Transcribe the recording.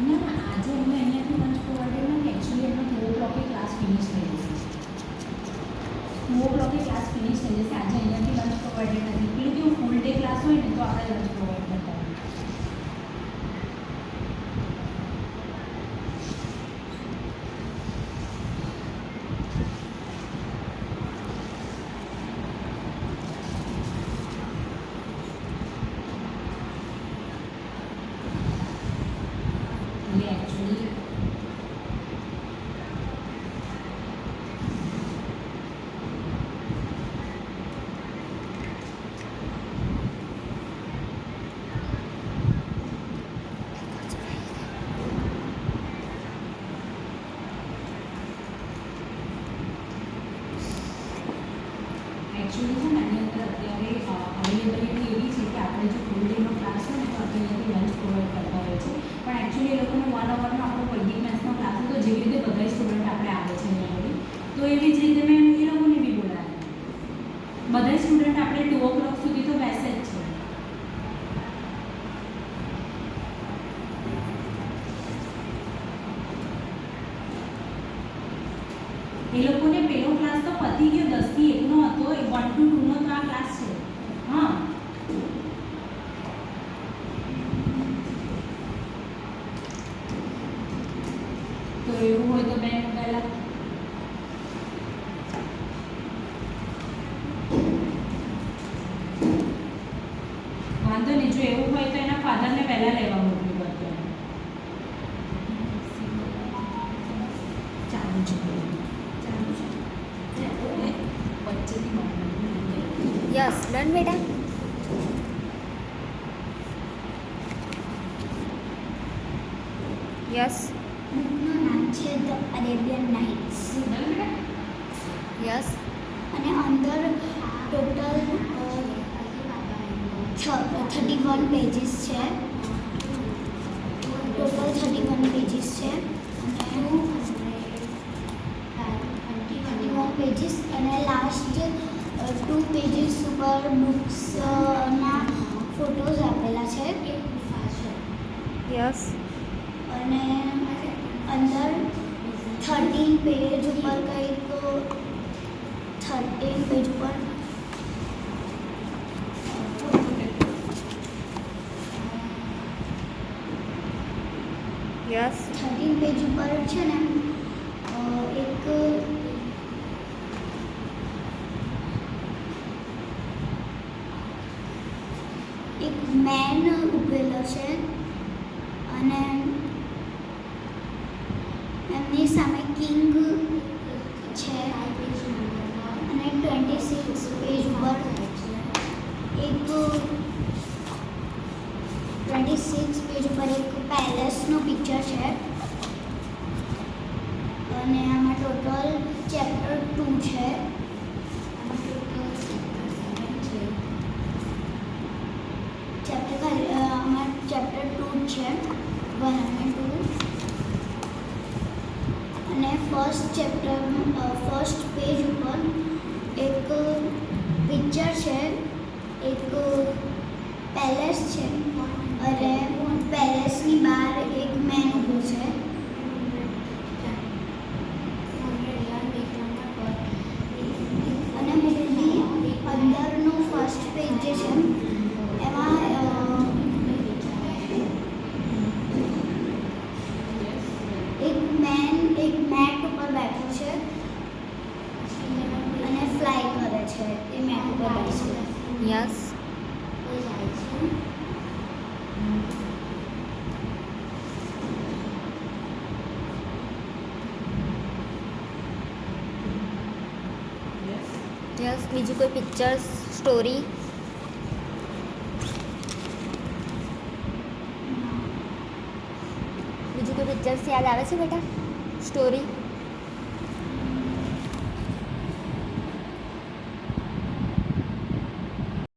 ના ના, આજે અમે અહીંયાથી લંચ પ્રોવાઈડેડ નથી. એકચ્યુઅલી એમનો 2 o'clock ક્લાસ ફિનિશ થઈ જશે. 2 o'clock ક્લાસ ફિનિશ થઈ જશે. આજે અહીંયાથી લંચ પ્રોવાઈડેડ નથી. પેલું કેવું ફૂલ ડે ક્લાસ હોય ને તો આપણે લંચ પ્રોવાઈડ કરતા હોઈએ. એટલે એકચ્યુઅલી એકચ્યુઅલી છે ને આની અંદર અત્યારે અવેલેબિલિટી એવી છે કે આપણે જો ફૂલ ડેનો ક્લાસ હોય ને તો આપણે અહીંયાથી લંચ પ્રોવાઈડ કરતા હોય છે. પણ એકચ્યુઅલી એ લોકોનો 1 અવરનો આપણો વૈદિક મેથ્સનો ક્લાસ હતો. જેવી રીતે બધા સ્ટુડન્ટ આપણે આવે છે અહીંયા આગળ, તો એવી જ રીતે મેં એ લોકોને બી બોલાવ્યા. બધા સ્ટુડન્ટ આપણે 2 o'clock સુધી તો બેસે જ છે. એ લોકોને પેલો ક્લાસ તો પતી ગયો, 10 થી 1 નો હતો. 1 to 2 નો તો આ ક્લાસ છે. હા, તો એવું હોય તો બેન પહેલા વાંધો નહીં. જો એવું હોય તો એના ફાધરને પહેલા લેવા મોકલી પડતો. ચાલુ છે, ચાલુ છે. વચ્ચેથી બહાર યસ ડન બેટા. યસ બુકનું નામ છે ધ અરેબિયન નાઇટ્સ યસ અને અંદર ટોટલ 31 પેજીસ છે. ટોટલ 31 પેજીસ છે અને 31 પેજીસ અને લાસ્ટ 2 પેજીસ ઉપર બુક્સના ફોટોઝ આપેલા છે. યસ અને અંદર 13 પેજ ઉપર કંઈક 13 પેજ ઉપર યસ 13 પેજ ઉપર છે ને એક મેન ઉભેલો છે અને એમની સામે કિંગ છે અને 26 પેજ ઉપર એક 26 પેજ ઉપર એક પેલેસનું પિક્ચર છે અને આમાં ટોટલ ચેપ્ટર 2 છે. ચેપ્ટર ખાલી આમાં ચેપ્ટર 2 છે, 1 અને 2. અને ફર્સ્ટ પેજ ઉપર એક પિક્ચર છે, એક પેલેસ છે અને પેલેસની બહાર એક મેન ઊભો છે. અને બુકની અંદરનું ફર્સ્ટ પેજ જે છે એમાં એક મેન એક મેટ ઉપર બેઠો છે અને ફ્લાય કરે છે એ મેટ ઉપર બેસીને. યસ યસ બીજું કોઈ પિક્ચર્સ સ્ટોરી? બીજું કોઈ પિક્ચર્સ યાદ આવે છે બેટા? સ્ટોરી